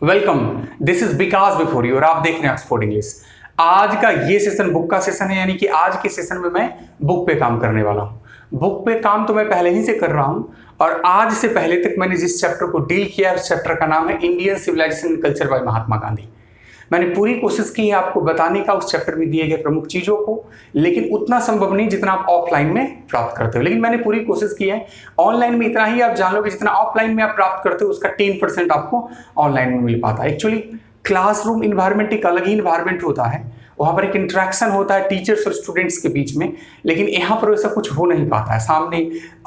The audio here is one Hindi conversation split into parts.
Welcome, this is Vikas before you और आप देख रहे हैं ऑक्सफोर्ड इंग्लिश। आज का ये सेशन बुक का सेशन है, यानी कि आज के सेशन में मैं बुक पे काम करने वाला हूँ। बुक पे काम तो मैं पहले ही से कर रहा हूँ और आज से पहले तक मैंने जिस चैप्टर को डील किया उस चैप्टर का नाम है Indian civilisation and culture by Mahatma Gandhi. मैंने पूरी कोशिश की है आपको बताने का उस चैप्टर में दिए गए प्रमुख चीज़ों को, लेकिन उतना संभव नहीं जितना आप ऑफलाइन में प्राप्त करते हो। लेकिन मैंने पूरी कोशिश की है, ऑनलाइन में इतना ही आप जान लोगे जितना ऑफलाइन में आप प्राप्त करते हो उसका 10% आपको ऑनलाइन में मिल पाता है। एक्चुअली क्लासरूम इन्वायरमेंट एक अलग ही इन्वायरमेंट होता है, वहाँ पर एक इंटरेक्शन होता है टीचर्स और स्टूडेंट्स के बीच में, लेकिन यहाँ पर वैसा कुछ हो नहीं पाता है। सामने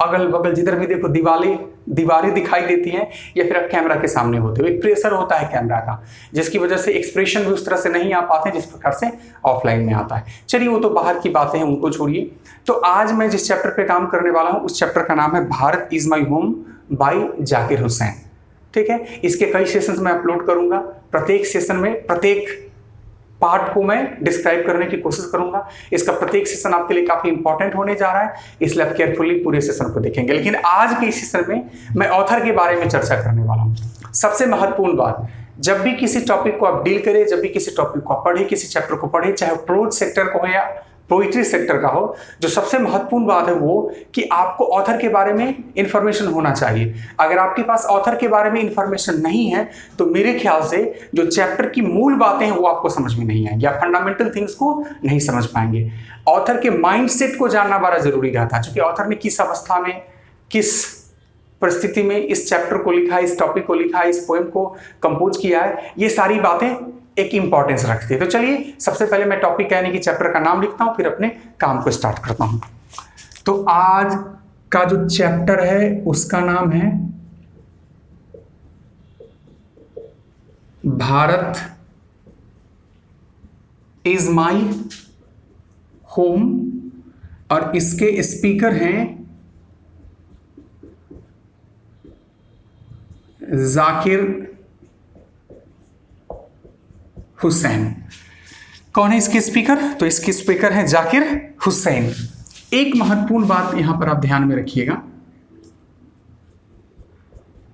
अगल बगल जिधर भी देखो दीवारें दिखाई देती हैं या फिर आप कैमरा के सामने होते हो, एक प्रेशर होता है कैमरा का, जिसकी वजह से एक्सप्रेशन भी उस तरह से नहीं आ पाते जिस प्रकार से ऑफलाइन में आता है। चलिए वो तो बाहर की बातें हैं, उनको छोड़िए। तो आज मैं जिस चैप्टर पे काम करने वाला हूँ उस चैप्टर का नाम है Bharat is my home by Zakir Hussain. ठीक है, इसके कई सेशंस मैं अपलोड करूंगा, प्रत्येक सेशन में प्रत्येक पार्ट को मैं डिस्क्राइब करने की कोशिश करूंगा। इसका प्रत्येक सेशन आपके लिए काफी इंपॉर्टेंट होने जा रहा है, इसलिए आप केयरफुली पूरे सेशन को देखेंगे। लेकिन आज के इस सेशन में मैं ऑथर के बारे में चर्चा करने वाला हूं। सबसे महत्वपूर्ण बात, जब भी किसी टॉपिक को आप डील करें, जब भी किसी टॉपिक को आप पढ़े, किसी चैप्टर को पढ़े, चाहे प्रोज सेक्टर को हो या पोइट्री सेक्टर का हो, जो सबसे महत्वपूर्ण बात है वो कि आपको ऑथर के बारे में इंफॉर्मेशन होना चाहिए। अगर आपके पास ऑथर के बारे में इंफॉर्मेशन नहीं है तो मेरे ख्याल से जो चैप्टर की मूल बातें हैं वो आपको समझ में नहीं आएंगी, आप फंडामेंटल थिंग्स को नहीं समझ पाएंगे। ऑथर के माइंडसेट को जानना बड़ा जरूरी रहता है, क्योंकि ऑथर ने किस अवस्था में, किस परिस्थिति में इस चैप्टर को लिखा है, इस टॉपिक को लिखा है, इस पोएम को कंपोज किया है, ये सारी बातें एक इंपॉर्टेंस रखती है। तो चलिए सबसे पहले मैं टॉपिक यानी कि चैप्टर का नाम लिखता हूं, फिर अपने काम को स्टार्ट करता हूं। तो आज का जो चैप्टर है उसका नाम है भारत इज माई होम और इसके स्पीकर हैं जाकिर हुसैन। कौन है इसके स्पीकर? तो इसके स्पीकर है जाकिर हुसैन। एक महत्वपूर्ण बात यहां पर आप ध्यान में रखिएगा,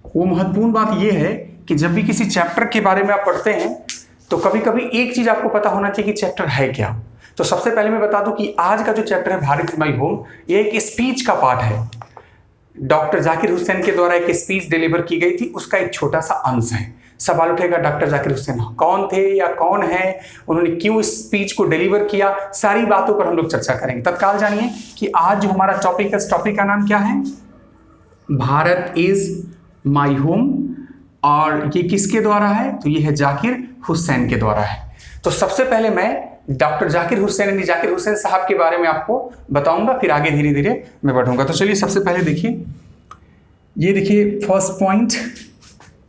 वो महत्वपूर्ण बात यह है कि जब भी किसी चैप्टर के बारे में आप पढ़ते हैं तो कभी कभी एक चीज आपको पता होना चाहिए कि चैप्टर है क्या। तो सबसे पहले मैं बता दूं कि आज का जो चैप्टर है भारत इज माई होम, ये एक स्पीच का पार्ट है। डॉक्टर जाकिर हुसैन के द्वारा एक स्पीच डिलीवर की गई थी, उसका एक छोटा सा अंश है। सवाल उठेगा डॉक्टर जाकिर हुसैन कौन थे या कौन है, उन्होंने क्यों इस स्पीच को डिलीवर किया, सारी बातों पर हम लोग चर्चा करेंगे। तत्काल जानिए कि आज जो हमारा टॉपिक है, इस टॉपिक का नाम क्या है? Bharat is my home. और ये किसके द्वारा है? तो ये है जाकिर हुसैन के द्वारा है। तो सबसे पहले मैं डॉक्टर जाकिर हुसैन साहब के बारे में आपको बताऊंगा, फिर आगे धीरे धीरे मैं बढ़ूंगा। तो चलिए सबसे पहले देखिए, ये देखिए फर्स्ट पॉइंट।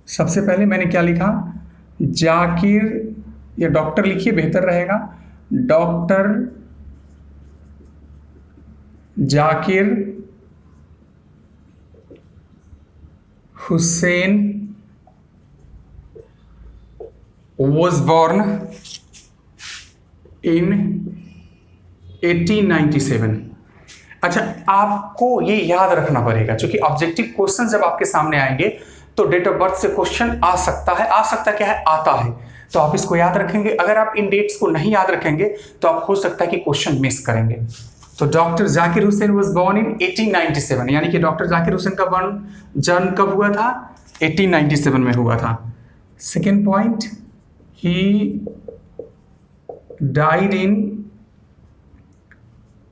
सबसे पहले मैंने क्या लिखा? जाकिर, या डॉक्टर लिखिए बेहतर रहेगा, doctor Zakir Hussain was born in 1897। अच्छा, आपको ये याद रखना पड़ेगा क्योंकि ऑब्जेक्टिव क्वेश्चन जब आपके सामने आएंगे तो डेट ऑफ बर्थ से क्वेश्चन आ सकता है, क्या है, आता है। तो आप इसको याद रखेंगे। अगर आप इन डेट्स को नहीं याद रखेंगे तो आप हो सकता है कि क्वेश्चन मिस करेंगे। तो doctor Zakir Hussain was born in 1897, यानी कि डॉक्टर जाकिर हुसैन का जन्म कब हुआ था? 1897 में हुआ था। Second point, he died in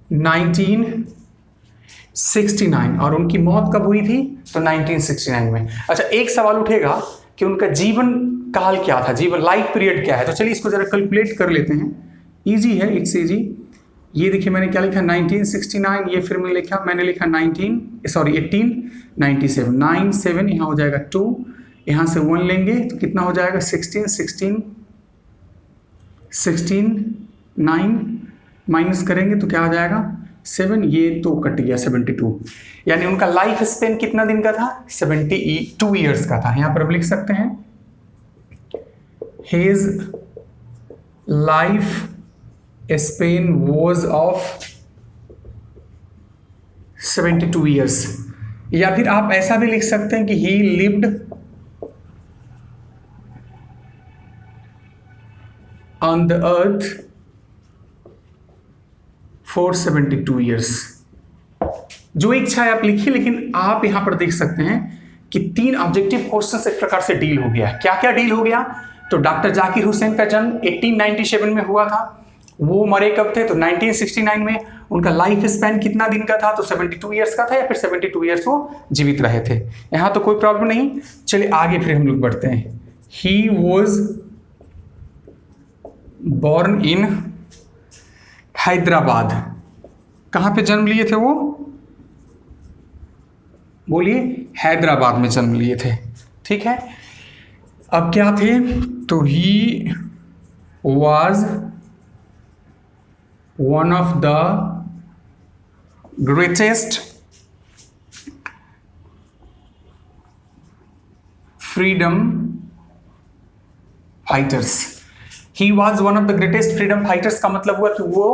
1969, और उनकी मौत कब हुई थी? तो 1969 में। अच्छा, एक सवाल उठेगा कि उनका जीवन काल क्या था, जीवन लाइफ पीरियड क्या है। तो चलिए इसको जरा कैलकुलेट कर लेते हैं। इजी है, इट्स इजी। ये देखिए मैंने क्या लिखा, 1969, ये फिर मैंने लिखा 1897। 97 यहाँ हो जाएगा 2, यहाँ से 1 लेंगे तो कितना हो जाएगा? 16 9 माइनस करेंगे तो क्या आ जाएगा? 7, ये तो कट गया 72। यानी उनका लाइफ स्पेन कितना दिन का था? 72 ईयर्स का था। यहां पर अब लिख सकते हैं his life span was of 72 years. या फिर आप ऐसा भी लिख सकते हैं कि ही lived on the earth for 72 years। जो इच्छा है आप लिखिए, लेकिन आप यहां पर देख सकते हैं कि 3 ऑब्जेक्टिव क्वेश्चन एक प्रकार से डील हो गया। क्या क्या डील हो गया? तो डॉक्टर जाकिर हुसैन का जन्म 1897 में हुआ था। वो मरे कब थे? तो 1969 में। उनका लाइफ स्पैन कितना दिन का था? तो 72 ईयर्स का था, या फिर 72 ईयर्स वो जीवित रहे थे। यहां तो कोई प्रॉब्लम नहीं। चलिए आगे फिर हम लोग बढ़ते हैं। He was born in Hyderabad. कहां पे जन्म लिए थे वो? बोलिए। हैदराबाद में जन्म लिए थे। ठीक है। अब क्या थे? तो he was one of the greatest freedom fighters. He was one of the greatest freedom fighters का मतलब हुआ कि वो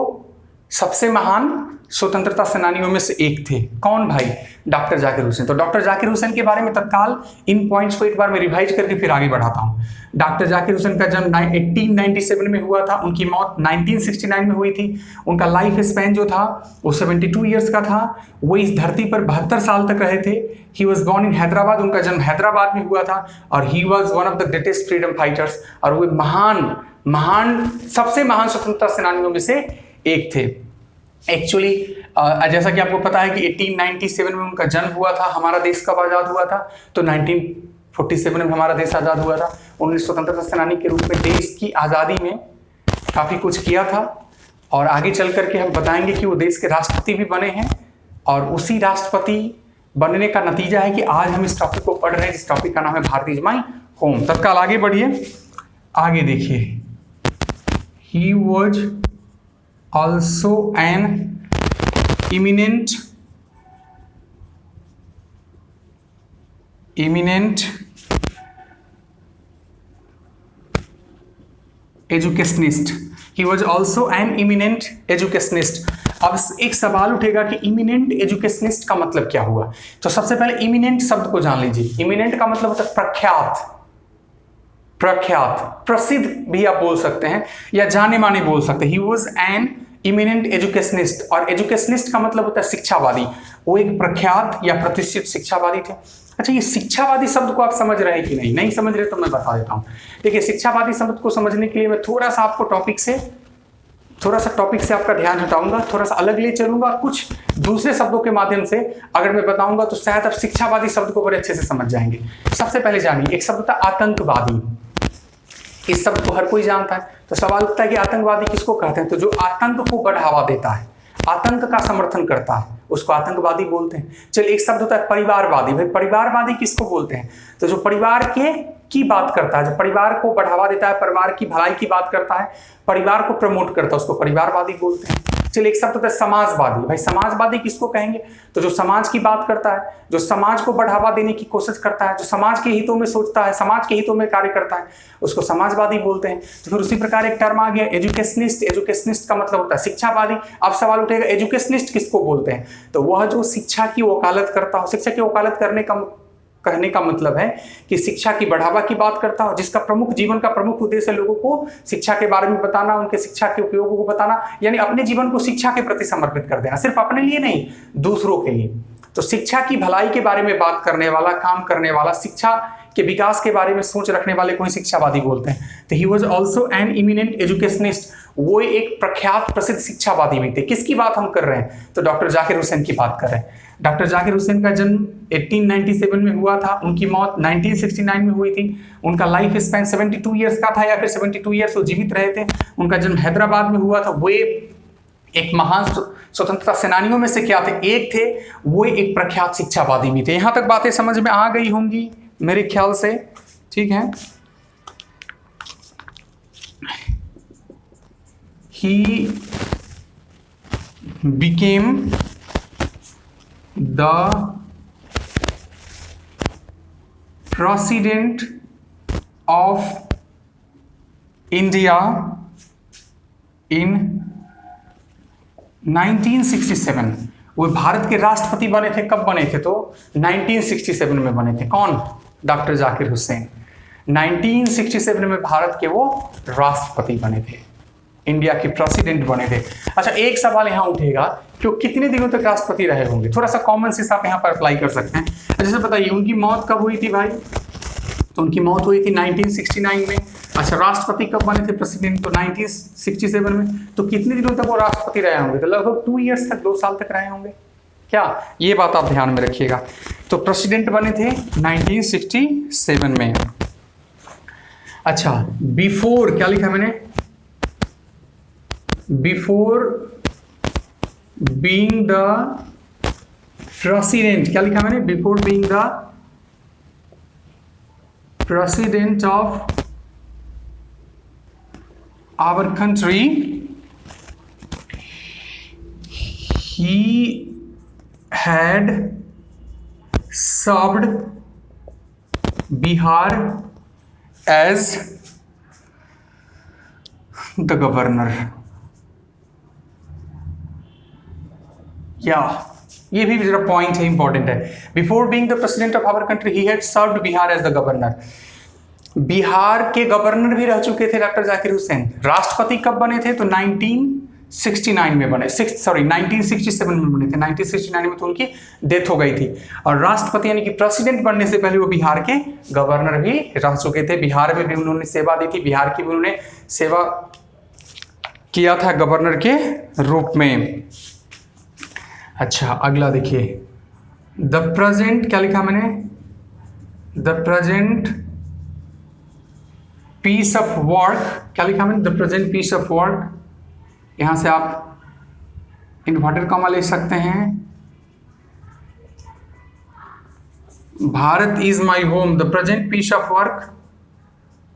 सबसे महान स्वतंत्रता सेनानियों में से एक थे। कौन भाई? डॉक्टर जाकिर हुसैन। तो डॉक्टर जाकिर हुसैन के बारे में तत्काल इन पॉइंट्स को एक बार मैं रिवाइज करके फिर आगे बढ़ाता हूं। डॉक्टर जाकिर हुसैन का जन्म 1897 में हुआ था। उनकी मौत 1969 में हुई थी। उनका लाइफ स्पैन जो था वो 72 ईयर्स का था। वो इस धरती पर 72 साल तक रहे थे। He was born in Hyderabad. उनका जन्म हैदराबाद में हुआ था। और he was one of the greatest freedom fighters. और वो सबसे महान स्वतंत्रता सेनानियों में से एक थे। एक्चुअली जैसा कि आपको पता है कि 1897 में उनका जन्म हुआ था। हमारा देश कब आज़ाद हुआ था? तो 1947 में हमारा देश आज़ाद हुआ था। उन्होंने स्वतंत्रता सेनानी के रूप में देश की आज़ादी में काफ़ी कुछ किया था। और आगे चल करके हम बताएंगे कि वो देश के राष्ट्रपति भी बने हैं। और उसी राष्ट्रपति बनने का नतीजा है कि आज हम इस टॉपिक को पढ़ रहे हैं, जिस टॉपिक का नाम है भारत इज माई होम। तत्काल आगे बढ़िए। आगे देखिए। He was also an eminent educationist। he was also an eminent educationist। अब एक सवाल उठेगा कि इमिनेंट एजुकेशनिस्ट का मतलब क्या हुआ? तो सबसे पहले इमिनेंट शब्द को जान लीजिए। इमिनेंट का मतलब होता है प्रख्यात, प्रसिद्ध भी आप बोल सकते हैं, या जाने माने बोल सकते हैं। He was an eminent educationist. और एजुकेशनिस्ट का मतलब होता है शिक्षावादी। वो एक प्रख्यात या प्रतिष्ठित शिक्षावादी थे। अच्छा, ये शिक्षावादी शब्द को आप समझ रहे हैं कि नहीं समझ रहे? तो मैं बता देता हूं। देखिए, शिक्षावादी शब्द को समझने के लिए मैं थोड़ा सा टॉपिक से आपका ध्यान हटाऊंगा, थोड़ा सा अलग ले चलूंगा, और कुछ दूसरे शब्दों के माध्यम से अगर मैं बताऊंगा तो शायद आप शिक्षावादी शब्द को बड़े अच्छे से समझ जाएंगे। सबसे पहले जानिए, एक शब्द था आतंकवादी। इस शब्द को हर कोई जानता है। तो सवाल उठता है कि आतंकवादी किसको कहते हैं? तो जो आतंक को बढ़ावा देता है, आतंक का समर्थन करता है, उसको आतंकवादी बोलते हैं। चलिए, एक शब्द होता है परिवारवादी। भाई, परिवारवादी किसको बोलते हैं? तो जो परिवार की बात करता है, जो परिवार को बढ़ावा देता है, परिवार की भलाई की बात करता है, परिवार को प्रमोट करता है, उसको परिवारवादी बोलते हैं। चलिए, एक शब्द होता है समाजवादी। भाई, समाजवादी किसको कहेंगे? तो जो समाज की बात करता है, जो समाज को बढ़ावा देने की कोशिश करता है, जो समाज के हितों में सोचता है, समाज के हितों में कार्य करता है, उसको समाजवादी बोलते हैं। तो फिर उसी प्रकार एक टर्म आ गया एजुकेशनिस्ट। एजुकेशनिस्ट का मतलब होता है शिक्षावादी। अब सवाल उठेगा, एजुकेशनिस्ट किसको बोलते हैं? तो वह जो शिक्षा की वकालत करता हो। शिक्षा की वकालत कहने का मतलब है कि शिक्षा की बढ़ावा की बात करता हो, जिसका जीवन का प्रमुख उद्देश्य है लोगों को शिक्षा के बारे में बताना, उनके शिक्षा के उपयोगों को बताना, यानी अपने जीवन को शिक्षा के प्रति समर्पित कर देना, सिर्फ अपने लिए नहीं, दूसरों के लिए। तो शिक्षा की भलाई के बारे में बात करने वाला, काम करने वाला, शिक्षा के विकास के बारे में सोच रखने वाले को ही शिक्षावादी बोलते हैं। तो he was also an eminent educationist. वो एक प्रख्यात प्रसिद्ध शिक्षावादी भी थे। किसकी बात हम कर रहे हैं? तो डॉक्टर जाकिर हुसैन की बात कर रहे हैं। डॉक्टर जाकिर हुसैन का जन्म 1897 में हुआ था। उनकी मौत 1969 में हुई थी। उनका लाइफ स्पैन 72 ईयर्स का था, या फिर 72 ईयर्स वो जीवित रहे थे। उनका जन्म हैदराबाद में हुआ था। वो एक महान स्वतंत्रता सेनानियों में से क्या थे? एक थे। वो एक प्रख्यात शिक्षावादी भी थे। यहां तक बातें समझ में आ गई होंगी मेरे ख्याल से। ठीक है। He became the president of India in 1967। वो भारत के राष्ट्रपति बने थे। कब बने थे? तो 1967 में बने थे। कौन? डॉक्टर जाकिर हुसैन। 1967 में भारत के वो राष्ट्रपति बने थे, इंडिया के प्रेसिडेंट बने थे। अच्छा, एक सवाल यहाँ उठेगा कि वो कितने दिनों तक राष्ट्रपति रहे होंगे। थोड़ा सा कॉमन सेंस आप यहाँ पर अप्लाई कर सकते हैं। जैसे बताइए उनकी मौत कब हुई थी भाई, तो उनकी मौत हुई थी 1969 में। अच्छा, राष्ट्रपति कब बने थे प्रेसिडेंट, तो 1967 में। तो कितने दिनों तक वो राष्ट्रपति रहे होंगे, तो लगभग 2 ईयर्स तक, 2 साल तक रहे होंगे क्या, ये बात आप ध्यान में रखिएगा। तो प्रेसिडेंट बने थे 1967 में। अच्छा, बिफोर क्या लिखा मैंने, बिफोर बीइंग द प्रेसिडेंट, क्या लिखा मैंने, before being the president of our country he had served Bihar as the governor। ये भी जरा पॉइंट है, इंपॉर्टेंट है। Before being the president of our country he had served Bihar as the governor. Bihar के गवर्नर भी रह चुके थे डॉक्टर जाकिर हुसैन। राष्ट्रपति कब बने थे, तो 1969 में बने, 1967 में बने थे। 1969 में तो उनकी डेथ हो गई थी। और राष्ट्रपति यानी कि प्रेसिडेंट बनने से पहले वो बिहार के गवर्नर भी रह चुके थे। बिहार में भी उन्होंने सेवा दी थी, बिहार की भी उन्होंने सेवा किया था गवर्नर के रूप में। अच्छा, अगला देखिए, द प्रेजेंट, क्या लिखा मैंने, the present piece of work, क्या लिखा मैंने, the present piece of work. यहां से आप इन्वर्टेड कॉमा ले सकते हैं। Bharat is my home, the present piece of work,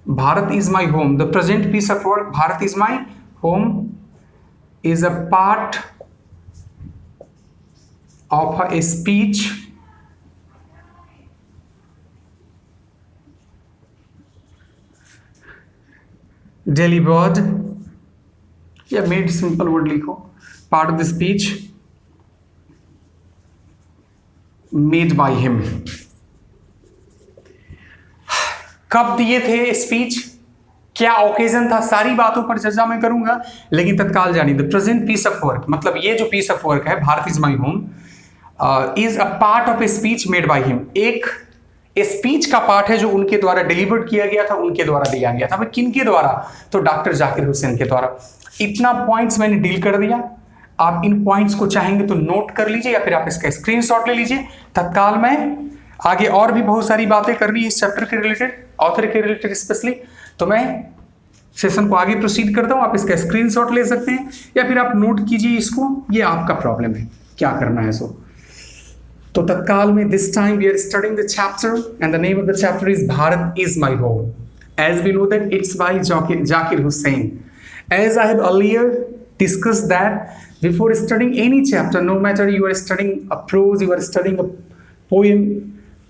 Bharat is my home, the present piece of work, Bharat is my home is a part of a speech delivered, या मेड सिंपल वर्ड लिखो, part of the speech made by him. कब दिए थे स्पीच, क्या ओकेजन था, सारी बातों पर चर्चा मैं करूंगा, लेकिन तत्काल जानिए the present piece of work, मतलब ये जो पीस ऑफ वर्क है, Bharat is my home, is a part of a speech made by him. एक स्पीच का पार्ट है जो उनके द्वारा डिलीवर्ड किया गया था, उनके द्वारा दिया गया था। भाई किन के द्वारा, तो डॉक्टर जाकिर हुसैन के द्वारा। इतना पॉइंट्स मैंने डील कर दिया। आप इन पॉइंट्स को चाहेंगे तो नोट कर लीजिए या फिर आप इसका स्क्रीनशॉट ले लीजिए। तत्काल में आगे और भी बहुत सारी बातें करनी है इस चैप्टर के रिलेटेड, ऑथर के रिलेटेड स्पेशली, तो मैं सेशन को आगे प्रोसीड करता हूं। आप इसका स्क्रीनशॉट ले सकते हैं या फिर आप नोट कीजिए इसको, ये आपका प्रॉब्लम है क्या करना है। सो तो तत्काल में this time we are studying the chapter and the name of the chapter is Bharat is my home. As we know that it's by Zakir Hussain. As I have earlier discussed that before studying any chapter, no matter you are studying a prose, you are studying a poem,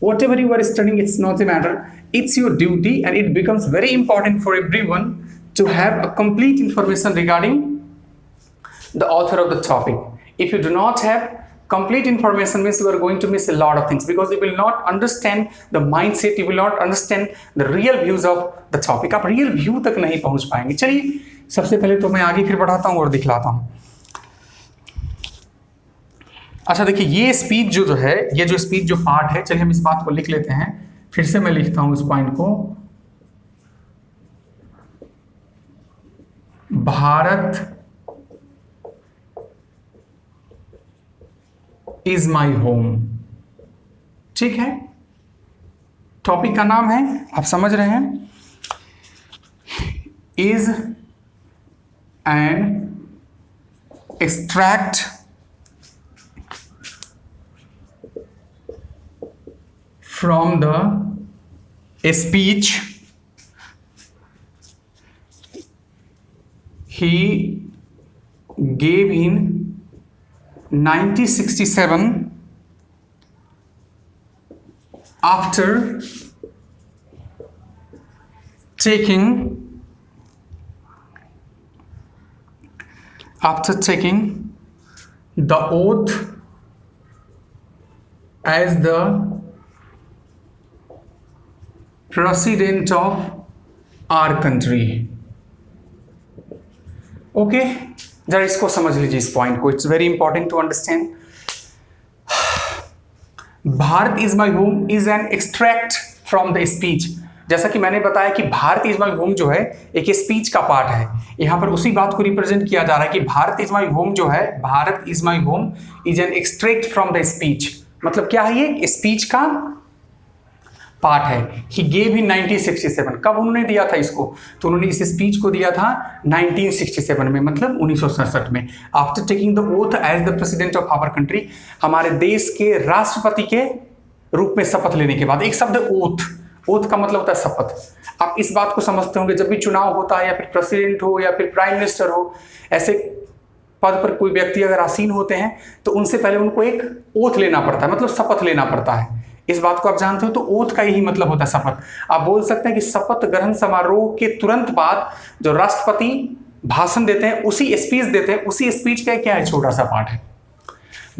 whatever you are studying, it's not a matter. It's your duty and it becomes very important for everyone to have a complete information regarding the author of the topic. If you do not have complete information, means you are going to miss a lot of things because you will not understand the mindset, you will not understand the real views of the topic. आप real view तक नहीं पहुंच पाएंगे। चलिए सबसे पहले तो मैं आगे फिर बढ़ाता हूं और दिखलाता हूं। अच्छा देखिए, ये स्पीच जो है, ये जो स्पीच जो पार्ट है, चलिए हम इस बात को लिख लेते हैं। फिर से मैं लिखता हूं इस पॉइंट को, भारत इज माई होम। ठीक है, टॉपिक का नाम है, आप समझ रहे हैं, is an extract from the speech he gave in 1967 after taking the oath as the president of our country. Okay, जरा इसको समझ लीजिए, इस पॉइंट को, it's very important to understand. Bharat is my home is an extract from the speech. जैसा कि मैंने बताया कि भारत इज माई होम जो है एक स्पीच का पार्ट है। यहां पर उसी बात को रिप्रेजेंट किया जा रहा है कि भारत इज माई होम जो है, Bharat is my home is an extract from the speech. मतलब क्या है, ये स्पीच का पार्ट है। ही गेव इन 1967। कब उन्होंने दिया था इसको? तो उन्होंने इस स्पीच को दिया था 1967 में, मतलब 1967 में। After taking the oath as the president of our country, हमारे देश के राष्ट्रपति के रूप में शपथ लेने के बाद। एक शब्द ओथ, ओथ का मतलब होता है शपथ। आप इस बात को समझते होंगे, जब भी चुनाव होता है या फिर प्रेसिडेंट हो या फिर प्राइम मिनिस्टर हो, ऐसे पद पर कोई व्यक्ति अगर आसीन होते हैं तो उनसे पहले उनको एक ओथ लेना पड़ता है, मतलब शपथ लेना पड़ता है। इस बात को आप जानते हो, तो ओथ का यही मतलब होता है शपथ। आप बोल सकते हैं कि शपथ ग्रहण समारोह के तुरंत बाद जो राष्ट्रपति भाषण देते हैं, उसी स्पीच देते हैं, उसी स्पीच का क्या है, छोटा सा पार्ट है।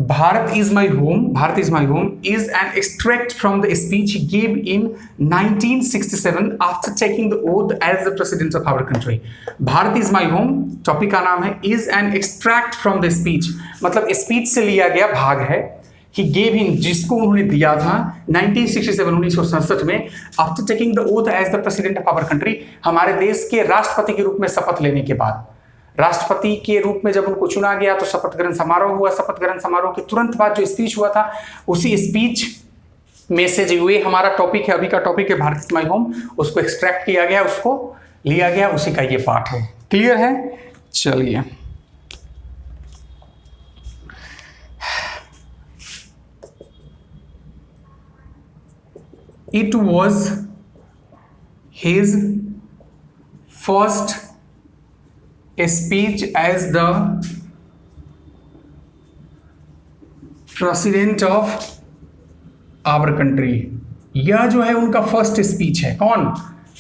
Bharat is my home, Bharat is my home is an extract from the speech he gave in 1967 after taking the oath as the president of our country. Bharat is my home, topic का नाम है, is an extract from the speech, मतलब स्पीच से लिया गया भाग है। ही गेव इन, जिसको उन्होंने दिया था 1967 में, after taking the oath as the president of our country, हमारे देश के राष्ट्रपति के रूप में शपथ लेने के बाद। राष्ट्रपति के रूप में जब उनको चुना गया तो शपथ ग्रहण समारोह हुआ। शपथ ग्रहण समारोह के तुरंत बाद जो स्पीच हुआ था, उसी स्पीच में से जो हुए हमारा टॉपिक है, अभी का टॉपिक है भारत इज माई होम, उसको एक्सट्रैक्ट किया गया, उसको लिया गया, उसी का ये पार्ट है। क्लियर है? चलिए, it was his first speech as the president of our country। यह जो है उनका फर्स्ट स्पीच है। कौन?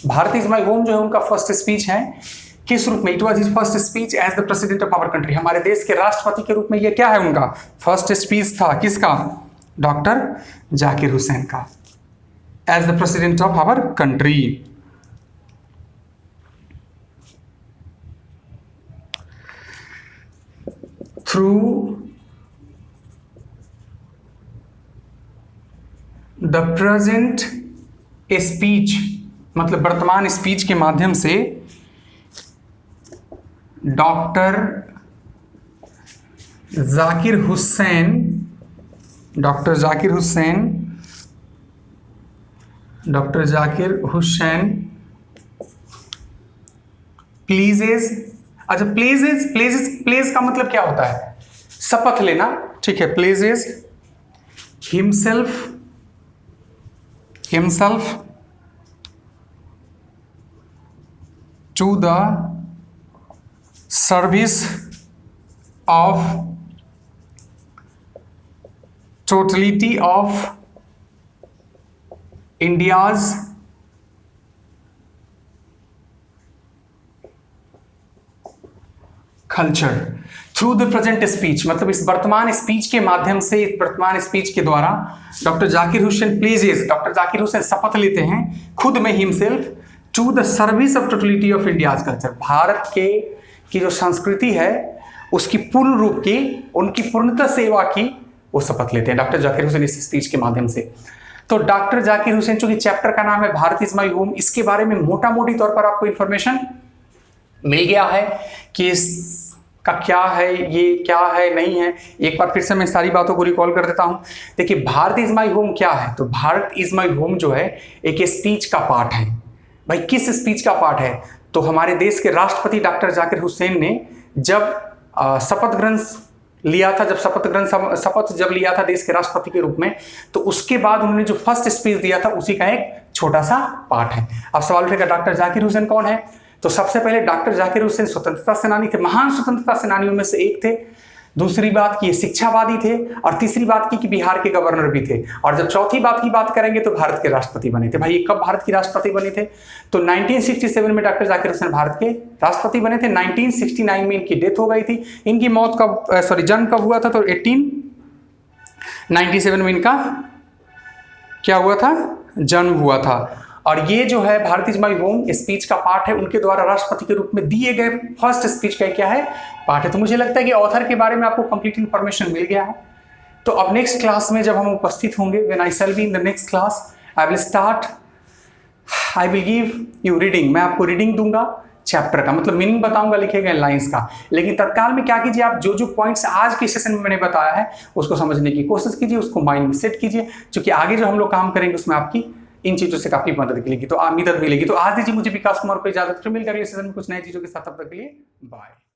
भारत इज माई होम जो है उनका फर्स्ट स्पीच है। किस रूप में? It was his first speech as the president of our country. हमारे देश के राष्ट्रपति के रूप में यह क्या है, उनका फर्स्ट स्पीच था। किसका? डॉक्टर जाकिर हुसैन का, as the president of our country। through the present speech, मतलब वर्तमान स्पीच के माध्यम से डॉक्टर जाकिर हुसैन प्लीजेज, अच्छा प्लेज का मतलब क्या होता है? शपथ लेना, ठीक है। Pledges himself to the service of totality of India's culture through the present speech, मतलब इस वर्तमान स्पीच के माध्यम से, इस वर्तमान स्पीच के द्वारा doctor Zakir Hussain pledges, doctor Zakir Hussain शपथ लेते हैं खुद में himself to the service of totality of India's culture. Bharat के की जो संस्कृति है उसकी पूर्ण रूप की, उनकी पूर्णतः सेवा की वो शपथ लेते हैं डॉक्टर जाकिर हुसैन इस स्पीच के माध्यम से। तो डॉक्टर जाकिर हुसैन, चूंकि चैप्टर का नाम है भारत इज माई होम, इसके बारे में मोटा मोटी तौर पर आपको इंफॉर्मेशन मिल गया है कि इसका क्या है, ये क्या है, नहीं है। एक बार फिर से मैं सारी बातों को रिकॉल कर देता हूं। देखिए, भारत इज माई होम क्या है? तो भारत इज माई होम जो है एक स्पीच का पार्ट है। भाई किस स्पीच का पार्ट है? तो हमारे देश के राष्ट्रपति डॉक्टर जाकिर हुसैन ने जब शपथ ग्रहण लिया था, शपथ जब लिया था देश के राष्ट्रपति के रूप में, तो उसके बाद उन्होंने जो फर्स्ट स्पीच दिया था उसी का एक छोटा सा पार्ट है। अब सवाल उठेगा डॉक्टर जाकिर हुसैन कौन है? तो सबसे पहले डॉक्टर जाकिर हुसैन स्वतंत्रता सेनानी थे, महान स्वतंत्रता सेनानियों में से एक थे। दूसरी बात की शिक्षावादी थे, और तीसरी बात की कि बिहार के गवर्नर भी थे। और जब चौथी बात की बात करेंगे तो भारत के राष्ट्रपति बने थे। भाई ये कब भारत के राष्ट्रपति बने थे? तो 1967 में डॉक्टर जाकिर हुसैन भारत के राष्ट्रपति बने थे। 1969 में इनकी डेथ हो गई थी। इनकी मौत कब, जन्म कब हुआ था? तो 1897 में इनका क्या हुआ था? जन्म हुआ था। और ये जो है Bharat is my home speech का पार्ट है, उनके द्वारा राष्ट्रपति के रूप में दिए गए फर्स्ट स्पीच का क्या है, पार्ट है। तो मुझे लगता है कि ऑथर के बारे में आपको कंप्लीट इंफॉर्मेशन मिल गया है। तो अब नेक्स्ट क्लास में जब हम उपस्थित होंगे, when I shall be in the next class, I will give you reading. मैं आपको रीडिंग दूंगा चैप्टर का, मतलब मीनिंग बताऊंगा लिखे गए लाइंस का। लेकिन तत्काल में क्या कीजिए, आप जो जो पॉइंट्स आज के सेशन में मैंने बताया है उसको समझने की कोशिश कीजिए, उसको माइंड में सेट कीजिए, क्योंकि आगे जो हम लोग काम करेंगे उसमें आपकी इन चीजों से काफी मदद मिलेगी। तो मदद मिलेगी। तो आज दीजिए मुझे विकास कुमार को इजाजत, फिर मिलकर अगले सेशन में कुछ नई चीजों के साथ। तब तक के लिए बाय।